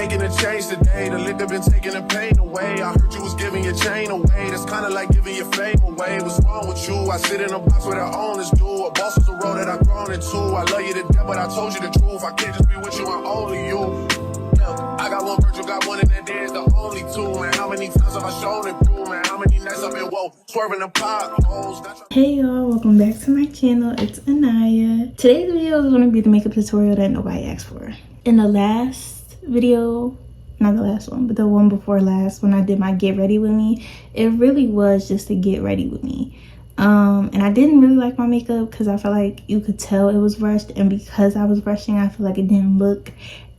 making a change today. The liquor been taking the pain away. I heard you was giving your chain away. That's kinda like giving your fame away. What's wrong with you? I sit in a box where the owners do. A boss is a role that I've grown into. I love you to death, but I told you the truth. I can't just be with you, I'm only you. I got one Virgil, got one, and that there's the only two, man. How many times have I shown it through, man? How many nights I've been swerving the potholes? Hey y'all, welcome back to my channel. It's Anaya. Today's video is going to be the makeup tutorial that nobody asked for. In the last video, not the last one, but the one before last, when I did my get ready with me, it really was just to get ready with me. And I didn't really like my makeup because I felt like you could tell it was rushed, and because I was rushing, I feel like it didn't look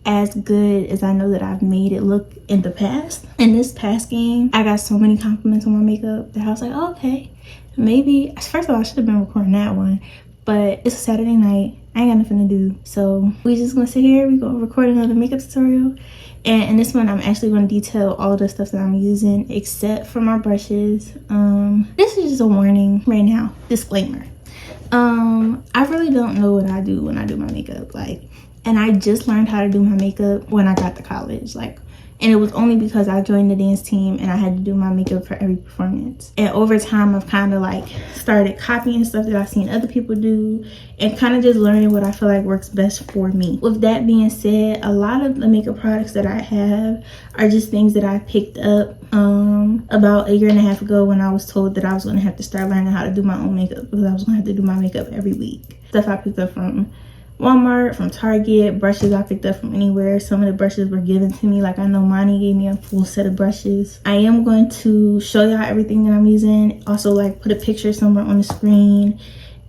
as good as I know that I've made it look in the past. In this past game, I got so many compliments on my makeup that I was like, oh, okay, maybe. First of all, I should have been recording that one, but it's a Saturday night, I ain't got nothing to do, so we just gonna sit here, we gonna record another makeup tutorial. And in this one, I'm actually going to detail all the stuff that I'm using except for my brushes. This is just a warning right now, disclaimer. I really don't know what I do when I do my makeup, and I just learned how to do my makeup when I got to college, and it was only because I joined the dance team and I had to do my makeup for every performance. And over time, I've kind of started copying stuff that I've seen other people do and kind of just learning what I feel like works best for me. With that being said, a lot of the makeup products that I have are just things that I picked up about 1.5 years ago when I was told that I was going to have to start learning how to do my own makeup because I was going to have to do my makeup every week. Stuff I picked up from Walmart, from Target, brushes I picked up from anywhere. Some of the brushes were given to me, I know Monty gave me a full set of brushes. I am going to show y'all everything that I'm using, also put a picture somewhere on the screen,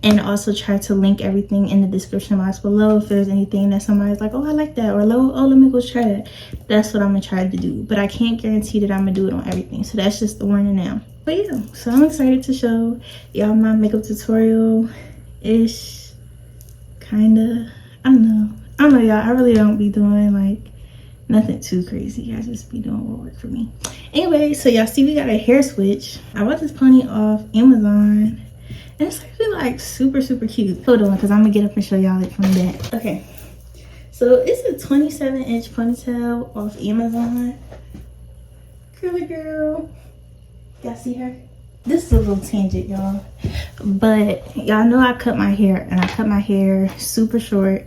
and also try to link everything in the description box below if there's anything that somebody's like, oh, I like that, or oh, let me go try that. That's what I'm gonna try to do, but I can't guarantee that I'm gonna do it on everything, so that's just the warning now. But yeah, so I'm excited to show y'all my makeup tutorial ish. Kinda, I don't know y'all, I really don't be doing nothing too crazy. I just be doing what works for me. Anyway, so y'all see we got a hair switch. I bought this pony off Amazon and it's actually super cute. Hold on, because I'm gonna get up and show y'all it from the back. Okay, so it's a 27-inch ponytail off Amazon. Covergirl, y'all see her? This is a little tangent, y'all, but y'all know I cut my hair, and I cut my hair super short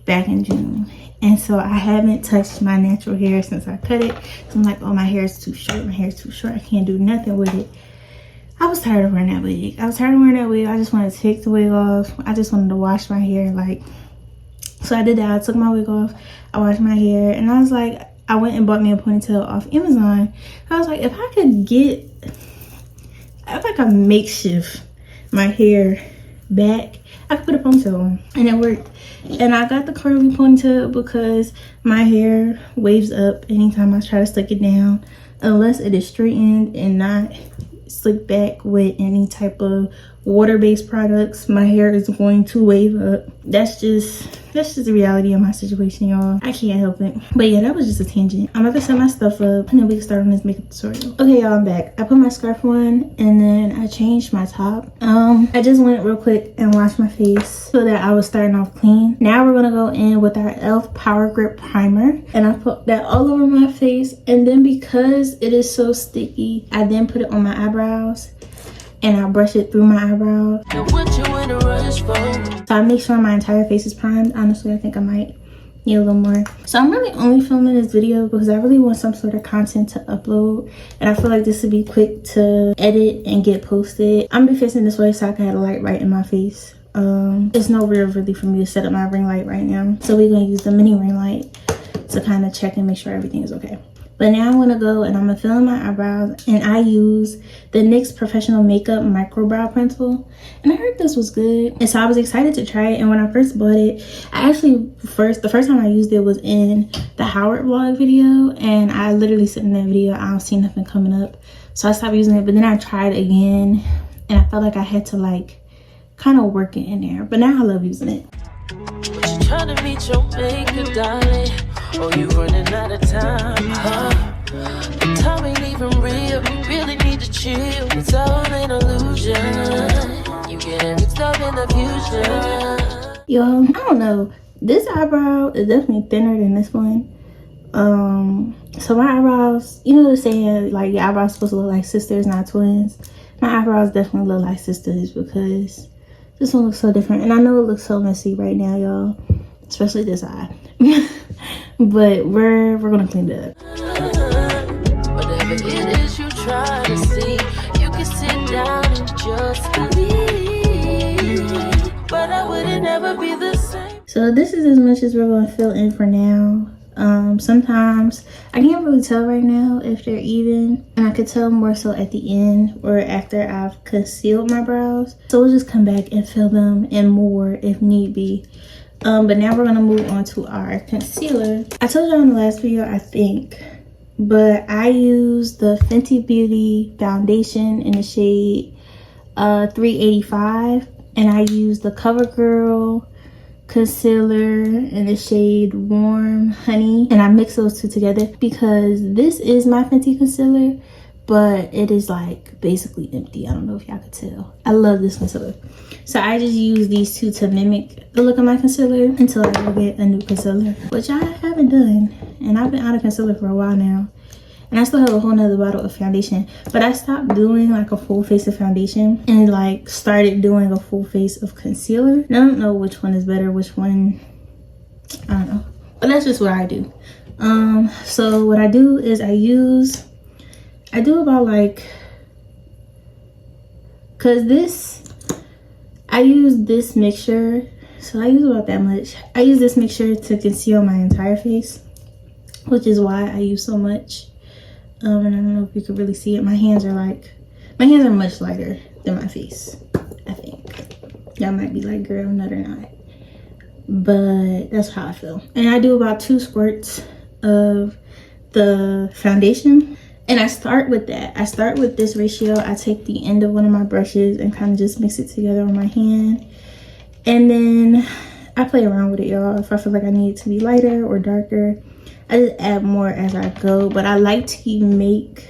back in June, and so I haven't touched my natural hair since I cut it. So I'm like, oh, my hair is too short, I can't do nothing with it. I was tired of wearing that wig. I just wanted to take the wig off. I just wanted to wash my hair, so I did that. I took my wig off, I washed my hair, and I was like, I went and bought me a ponytail off Amazon. I was like, if I could get makeshift my hair back, I could put a ponytail on, and it worked. And I got the curly ponytail because my hair waves up anytime I try to slick it down, unless it is straightened and not slicked back with any type of water-based products. My hair is going to wave up. That's just the reality of my situation, y'all. I can't help it. But yeah, that was just a tangent. I'm about to set my stuff up and then we can start on this makeup tutorial. Okay, y'all, I'm back. I put my scarf on and then I changed my top. I just went real quick and washed my face so that I was starting off clean. Now we're gonna go in with our e.l.f. Power Grip Primer, and I put that all over my face, and then because it is so sticky, I then put it on my eyebrows and I brush it through my eyebrows. So I make sure my entire face is primed. Honestly, I think I might need a little more. So I'm really only filming this video because I really want some sort of content to upload, and I feel like this would be quick to edit and get posted. I'm gonna be facing this way so I can have a light right in my face. It's nowhere really for me to set up my ring light right now, so we're gonna use the mini ring light to kind of check and make sure everything is okay. But now I'm gonna go and I'm gonna fill in my eyebrows, and I use the NYX Professional Makeup Micro Brow Pencil, and I heard this was good, and so I was excited to try it. And when I first bought it, the first time I used it was in the Howard vlog video, and I literally said in that video, I don't see nothing coming up, so I stopped using it. But then I tried again, and I felt like I had to kind of work it in there, but now I love using it. But you trying to meet your maker, darling. Oh, you running out of time, huh? The time ain't even real. You really need to chill. It's all an illusion. You getting mixed up in the future. Y'all, I don't know. This eyebrow is definitely thinner than this one, So my eyebrows, you know the saying, like, your eyebrows supposed to look like sisters, not twins. My eyebrows definitely look like sisters because this one looks so different. And I know it looks so messy right now, y'all, especially this eye. But we're gonna clean it up. Whatever it is you try to see, you can sit down and just believe. But I wouldn't ever be the same. So this is as much as we're gonna fill in for now. Sometimes I can't really tell right now if they're even, and I could tell more so at the end or after I've concealed my brows. So we'll just come back and fill them in more if need be. But now we're gonna move on to our concealer. I told y'all in the last video, I think, but I use the Fenty Beauty foundation in the shade 385, and I use the Covergirl concealer in the shade Warm Honey, and I mix those two together because this is my Fenty concealer, but it is like basically empty. I don't know if y'all could tell. I love this concealer, so I just use these two to mimic the look of my concealer until I go get a new concealer, which I haven't done, and I've been out of concealer for a while now. And I still have a whole nother bottle of foundation, but I stopped doing like a full face of foundation and like started doing a full face of concealer. And I don't know which one is better, which one, I don't know, but that's just what I do. So what I do is I do about like, I use this mixture, so I use about that much. I use this mixture to conceal my entire face, which is why I use so much. And I don't know if you can really see it. My hands are much lighter than my face, I think. Y'all might be like, girl, nut or not. But that's how I feel. And I do about 2 squirts of the foundation. And I start with that. I start with this ratio. I take the end of one of my brushes and kind of just mix it together on my hand. And then I play around with it, y'all. If I feel like I need it to be lighter or darker, I just add more as I go. But I like to make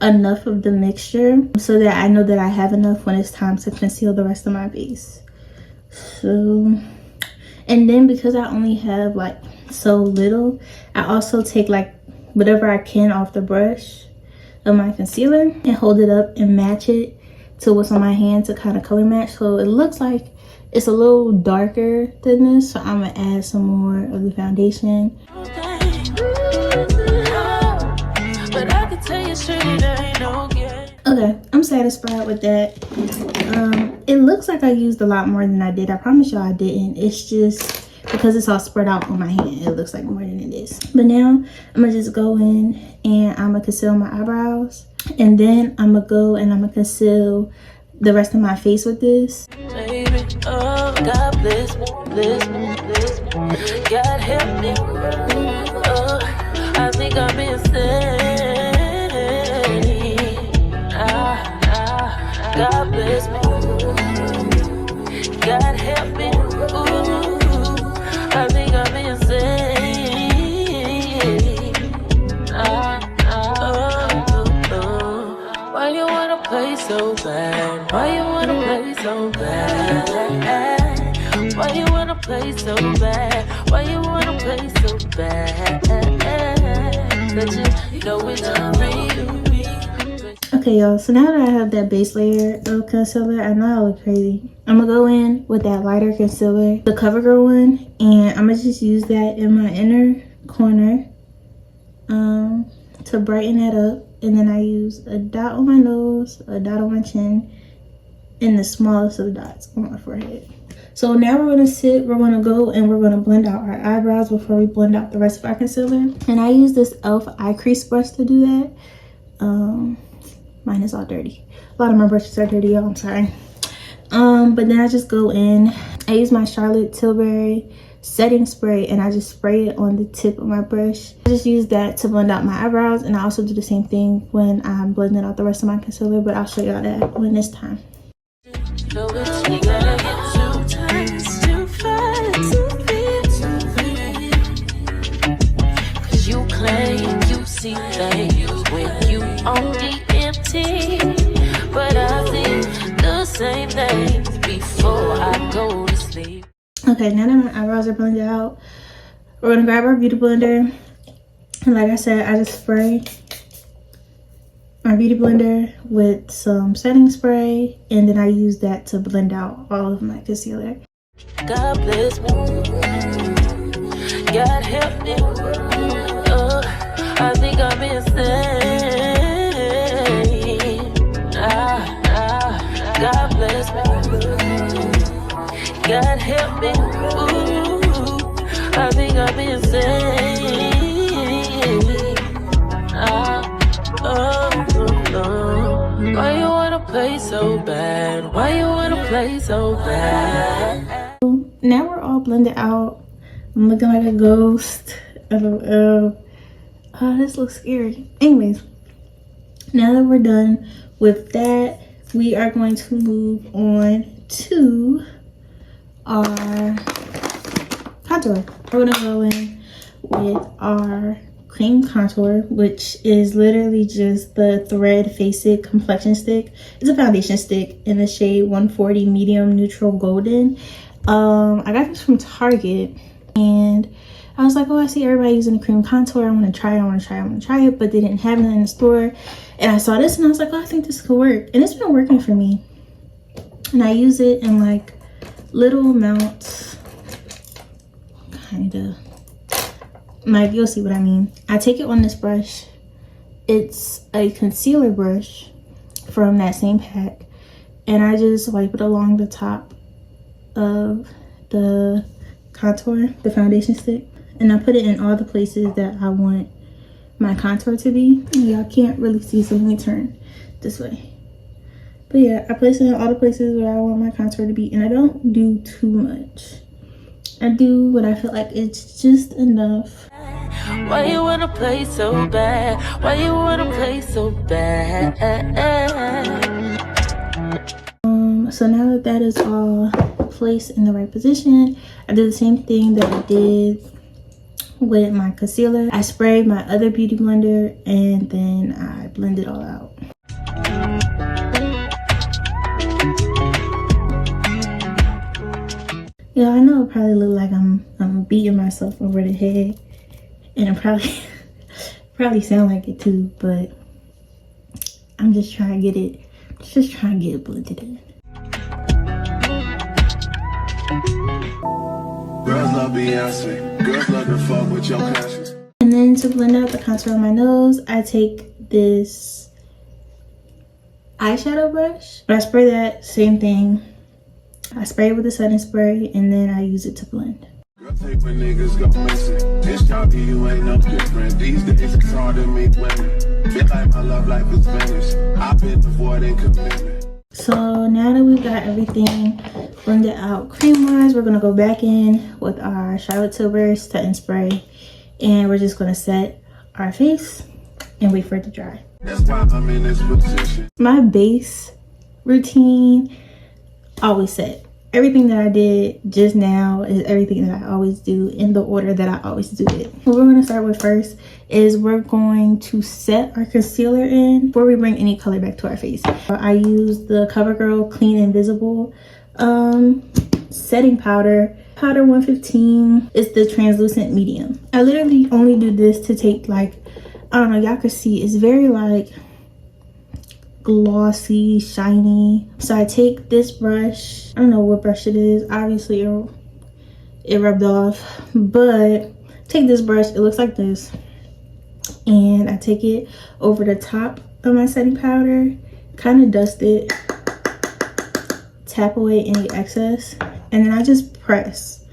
enough of the mixture so that I know that I have enough when it's time to conceal the rest of my base. So, and then because I only have like so little, I also take like whatever I can off the brush of my concealer and hold it up and match it to what's on my hand to kind of color match. So it looks like it's a little darker than this, so I'm gonna add some more of the foundation. Okay, I'm satisfied with that. It looks like I used a lot more than I did. I promise y'all I didn't. It's just because it's all spread out on my hand, it looks like more than it is. But now I'm gonna just go in and I'm gonna conceal my eyebrows, and then I'm gonna go and I'm gonna conceal the rest of my face with this. Baby, oh, God bless me, bless me, bless me. God help me. Oh, I think I'm insane. God bless me. God help me. Ooh, I think I'm insane. Why you wanna play so bad? Why you wanna play so bad? Why you wanna play so bad? Why you wanna play so bad? That you know it's real. Okay, y'all, so now that I have that base layer of concealer, I know I look crazy. I'm gonna go in with that lighter concealer, the Covergirl one, and I'm gonna just use that in my inner corner to brighten that up. And then I use a dot on my nose, a dot on my chin, and the smallest of the dots on my forehead. So now we're gonna go and we're gonna blend out our eyebrows before we blend out the rest of our concealer. And I use this e.l.f. eye crease brush to do that. Mine is all dirty. A lot of my brushes are dirty, y'all, I'm sorry. But then I just go in, I use my Charlotte Tilbury setting spray, and I just spray it on the tip of my brush. I just use that to blend out my eyebrows, and I also do the same thing when I'm blending out the rest of my concealer, but I'll show y'all that when it's time. Cause you claim you see things when you only empty, but I see the same things before I go to sleep. Okay, now that my eyebrows are blended out, we're gonna grab our beauty blender And like I said, I just spray my beauty blender with some setting spray, and then I use that to blend out all of my concealer. God bless me. God help me. I think I'm insane. God bless me. God help me. Ooh, I think I'm insane. Why you wanna play so bad? Why you wanna play so bad? Now we're all blended out. I'm looking like a ghost. Oh, this looks scary. Anyways, now that we're done with that, we are going to move on to our contour. We're gonna go in with our cream contour, which is literally just the Thread Face It complexion stick. It's a foundation stick in the shade 140 medium neutral golden. I got this from Target, and I was like, oh, I see everybody using the cream contour. I want to try it, but they didn't have it in the store. And I saw this and I was like, oh, I think this could work. And it's been working for me. And I use it in like little amounts, kind of. Like, you'll see what I mean. I take it on this brush. It's a concealer brush from that same pack, and I just wipe it along the top of the contour, the foundation stick, and I put it in all the places that I want my contour to be. Y'all can't really see, so let me turn this way. But yeah, I place it in all the places where I want my contour to be, and I don't do too much. I do what I feel like it's just enough. Why you wanna play so bad? Why you wanna play so bad? So now that that is all placed in the right position, I do the same thing that I did with my concealer. I sprayed my other beauty blender and then I blend it all out. Yeah, I know it probably look like I'm beating myself over the head, and it probably sound like it too, but I'm just trying to get it blended in. Girls love Beyonce. Girls love to fuck with your conscience. And then to blend out the contour on my nose, I take this eyeshadow brush, but I spray that same thing. I spray it with a setting spray, and then I use it to blend. Girl, take when niggas go missing. This job you ain't no different. These days it's hard to meet women. Feel like my love life is finished. I've been avoiding commitment. So now that we've got everything blended out cream-wise, we're gonna go back in with our Charlotte Tilbury setting spray, and we're just gonna set our face and wait for it to dry. That's why I'm in this position. My base routine always set. Everything that I did just now is everything that I always do in the order that I always do it. What we're going to start with first is we're going to set our concealer in before we bring any color back to our face. I use the Covergirl Clean Invisible setting powder 115. It's the translucent medium. I literally only do this to take, like, I don't know, y'all can see it's very like glossy, shiny. So I take this brush, I don't know what brush it is, obviously it rubbed off, but take this brush, it looks like this, and I take it over the top of my setting powder, kind of dust it, tap away any excess, and then I just press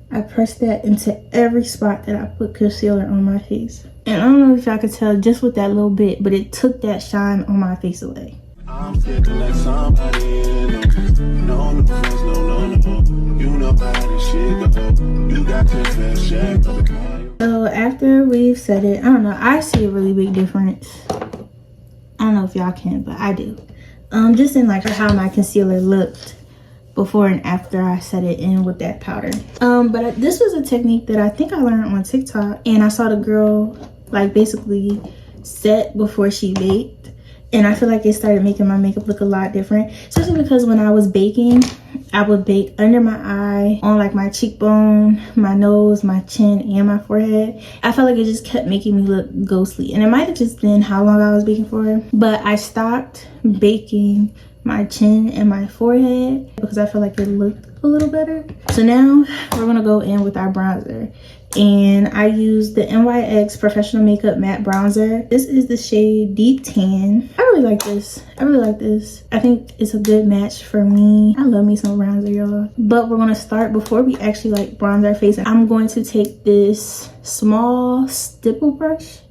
that into every spot that I put concealer on my face. And I don't know if y'all could tell just with that little bit, but it took that shine on my face away. I'm feeling like somebody in no, you know how this shit go. You got your fair share of the car. So after we've set it, I don't know, I see a really big difference. I don't know if y'all can, but I do. Just in like how my concealer looked before and after I set it in with that powder. But this was a technique that I think I learned on TikTok, and I saw the girl like basically set before she baked, And I feel like it started making my makeup look a lot different, especially because when I was baking, I would bake under my eye, on like my cheekbone, my nose, my chin, and my forehead. I felt like it just kept making me look ghostly, and it might have just been how long I was baking for, but I stopped baking my chin and my forehead because I felt like it looked a little better. So now we're gonna go in with our bronzer, and I use the NYX Professional Makeup Matte Bronzer. This is the shade Deep Tan. I really like this. I think it's a good match for me. I love me some bronzer, y'all. But we're gonna start, before we actually like bronze our face, I'm going to take this small stipple brush,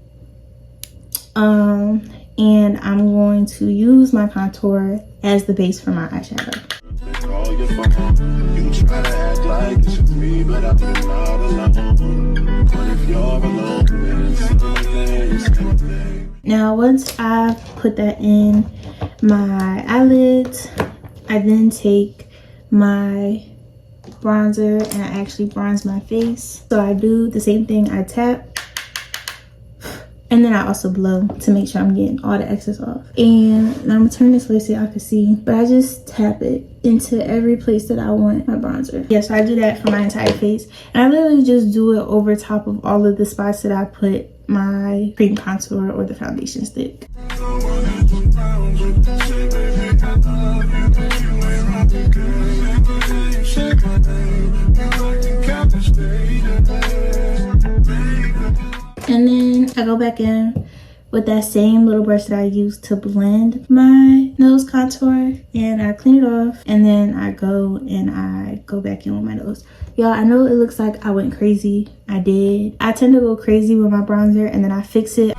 and I'm going to use my contour as the base for my eyeshadow. You try to act like it's just me, but I'm not alone. But if you're alone, then now once I've put that in my eyelids, I then take my bronzer and I actually bronze my face. So I do the same thing. I tap, and then I also blow to make sure I'm getting all the excess off. And I'm gonna turn this way so y'all can see, but I just tap it into every place that I want my bronzer. Yeah, so I do that for my entire face. And I literally just do it over top of all of the spots that I put my cream contour or the foundation stick. And then I go back in with that same little brush that I used to blend my nose contour, and I clean it off, and then I go back in with my nose. Y'all, I know it looks like I went crazy. I did. I tend to go crazy with my bronzer and then I fix it.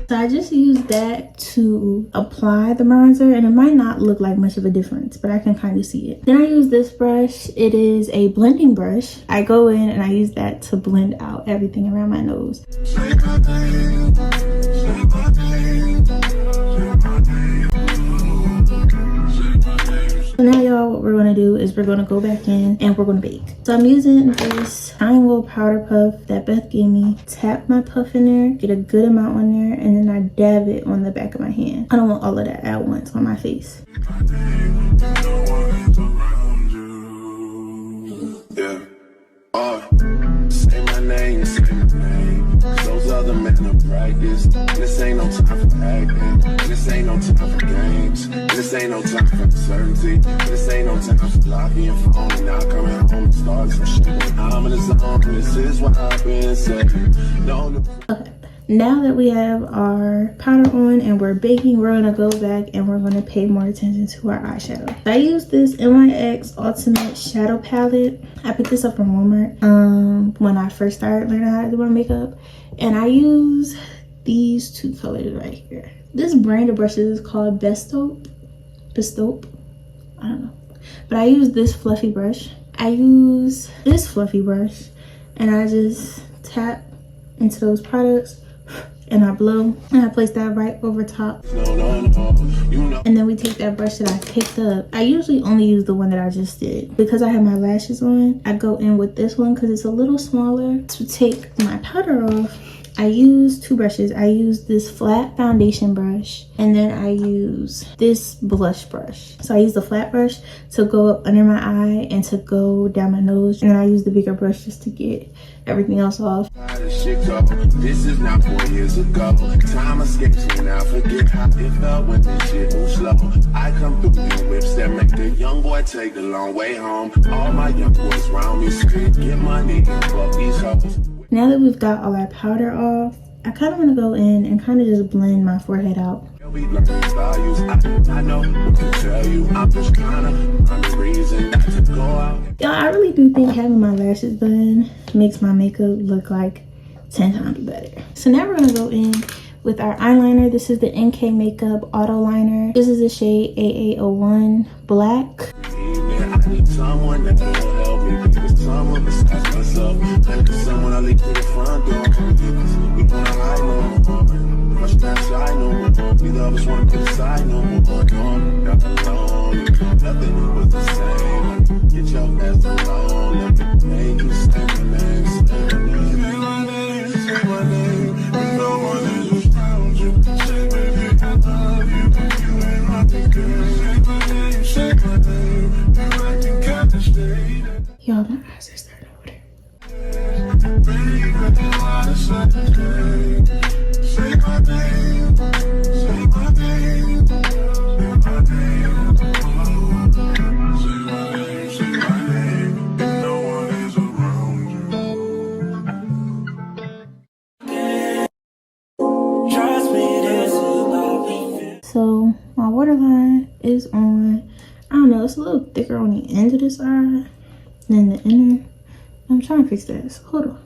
So I just use that to apply the bronzer, and it might not look like much of a difference, but I can kind of see it. Then I use this brush. It is a blending brush. I go in and I use that to blend out everything around my nose. So now, y'all, what we're gonna do is we're gonna go back in and we're gonna bake. So I'm using this tiny little powder puff that Beth gave me. Tap my puff in there, get a good amount on there, and then I dab it on the back of my hand. I don't want all of that at once on my face. Yeah. Say my name, say my name. Those other men are practice. This ain't no time for acting. This ain't no time for games. This ain't no time for uncertainty. This ain't no time for blocking your phone and not coming home and start some shit. I'm in the zone. This is what I've been saying. No. Okay. Now that we have our powder on and we're baking, we're gonna go back and we're gonna pay more attention to our eyeshadow. I use this NYX Ultimate Shadow Palette. I picked this up from Walmart when I first started learning how to do my makeup. And I use these two colors right here. This brand of brushes is called Bestope. I don't know. But I use this fluffy brush. I use this fluffy brush and I just tap into those products and I blow and I place that right over top. And then we take that brush that I picked up. I usually only use the one that I just did. Because I have my lashes on, I go in with this one because it's a little smaller. To take my powder off, I use two brushes. I use this flat foundation brush and then I use this blush brush. So I use the flat brush to go up under my eye and to go down my nose, and then I use the bigger brush just to get everything else off. This is not 4 years ago. Time escapes me now. Forget how it felt when this shit was slow. I come through new whips that make the young boy take the long way home. All my young boys round me straight, get money and fuck these hoes. Now that we've got all our powder off, I kind of want to go in and kind of just blend my forehead out. I know what to tell you. I'm just trying to find a reason not to go out. Y'all, I really do think having my lashes done makes my makeup look like 10 times better. So now we're going to go in with our eyeliner. This is the NK Makeup Auto Liner. This is the shade AA01 Black. I need someone that will help me. Because someone besides myself. I need someone I leave to the front door. We gonna hide no more. Rush that side no more. Neither of us wanna put aside no more. Got alone. Nothing was the same. Get your ass alone. Let me make you say my name. Say my name. Say my name. No one is around you. Say baby. is on, I don't know, it's a little thicker on the end of this eye than the inner. I'm trying to fix that, so hold on.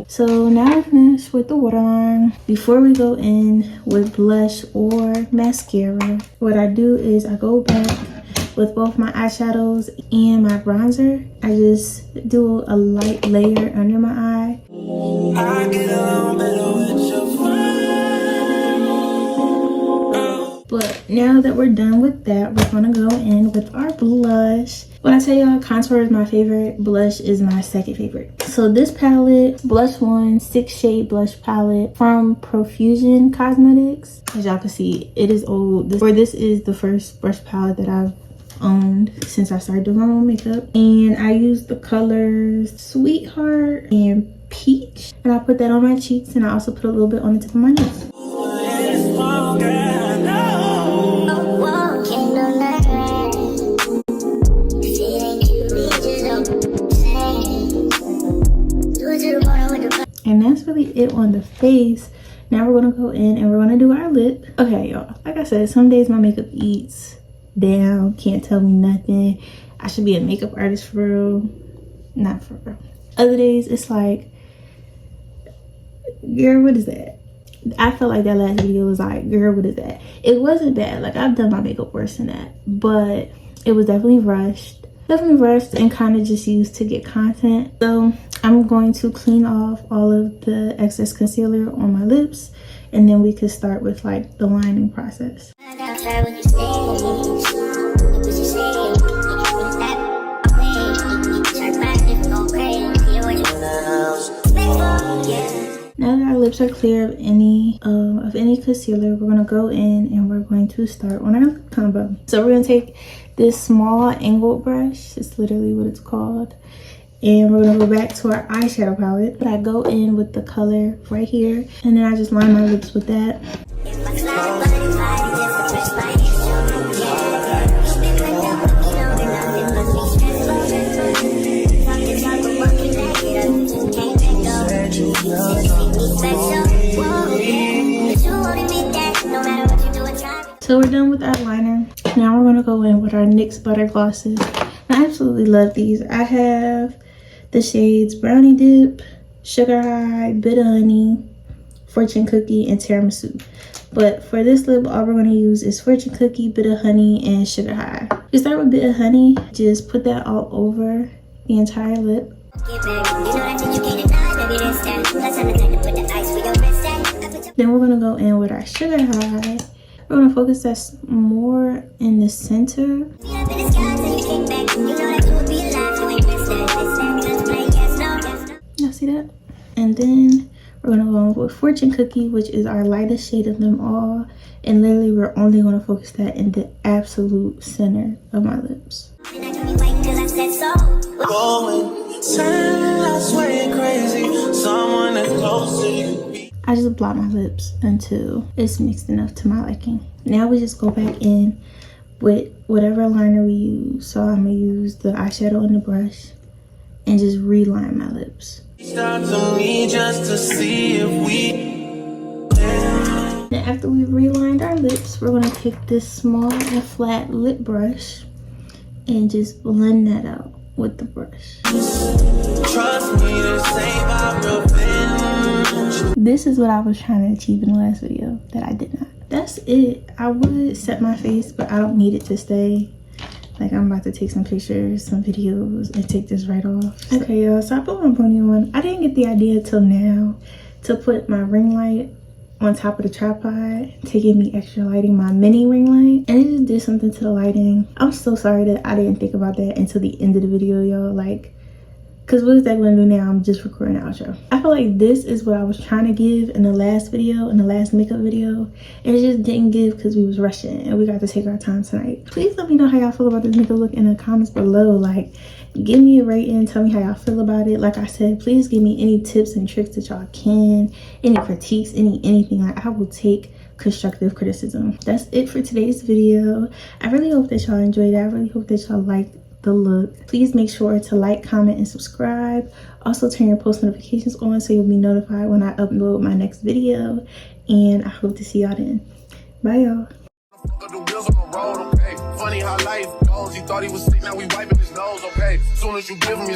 So now we're finished with the waterline. Before we go in with blush or mascara, what I do is I go back with both my eyeshadows and my bronzer. I just do a light layer under my eye. But now that we're done with that, we're gonna go in with our blush. When I tell y'all contour is my favorite, blush is my second favorite. So this palette, Blush One 6 shade blush palette from Profusion Cosmetics. As y'all can see, it is old. This is the first brush palette that I've owned since I started doing my own makeup. And I use the colors Sweetheart and Peach. And I put that on my cheeks, and I also put a little bit on the tip of my nose. And that's really it on the face. Now we're gonna go in and we're gonna do our lip. Okay, y'all, like I said, some days my makeup eats down, can't tell me nothing. I should be a makeup artist for real. Not for real. Other days it's like, girl, what is that? I felt like that last video was like, girl, what is that? It wasn't bad. Like, I've done my makeup worse than that, but it was definitely rushed and kind of just used to get content. So I'm going to clean off all of the excess concealer on my lips, and then we could start with like the lining process. Now that our lips are clear of any concealer, we're gonna go in and we're going to start on our lip combo. So we're gonna take this small angled brush, it's literally what it's called, and we're gonna go back to our eyeshadow palette. But I go in with the color right here, and then I just line my lips with that. So we're done with our liner. Now we're gonna go in with our NYX Butter Glosses. I absolutely love these. I have the shades Brownie Dip, Sugar High, Bit of Honey, Fortune Cookie, and Tiramisu. But for this lip, all we're gonna use is Fortune Cookie, Bit of Honey, and Sugar High. We start with Bit of Honey. Just put that all over the entire lip. Then we're gonna go in with our Sugar High. We're gonna focus that more in the center. Y'all see that? And then we're gonna go with Fortune Cookie, which is our lightest shade of them all. And literally we're only gonna focus that in the absolute center of my lips. I just blot my lips until it's mixed enough to my liking. Now we just go back in with whatever liner we use. So I'm gonna use the eyeshadow and the brush and just reline my lips. Then after we've relined our lips, we're gonna take this small and flat lip brush and just blend that out with the brush. Trust me to save our revenge. This is what I was trying to achieve in the last video that I did not. That's it. I would set my face, but I don't need it to stay. Like, I'm about to take some pictures, some videos, and take this right off. Okay, y'all, so I put my pony on. I didn't get the idea till now to put my ring light on top of the tripod to give me extra lighting, my mini ring light, and it just did something to the lighting. I'm so sorry that I didn't think about that until the end of the video, y'all. Like, because what is that gonna do now? I'm just recording the outro. I feel like this is what I was trying to give in the last video, in the last makeup video, and it just didn't give because we was rushing and we got to take our time tonight. Please let me know how y'all feel about this makeup look in the comments below. Like, give me a rating, tell me how y'all feel about it. Like I said, please give me any tips and tricks that y'all can, any critiques, anything. Like, I will take constructive criticism. That's it for today's video. I really hope that y'all enjoyed it. I really hope that y'all liked the look. Please make sure to like, comment, and subscribe. Also turn your post notifications on so you'll be notified when I upload my next video, and I hope to see y'all then. Bye, y'all. Fuck up the wheels on the road, okay? Funny how life goes. He thought he was sick, now we wiping his nose, okay? Soon as you give him your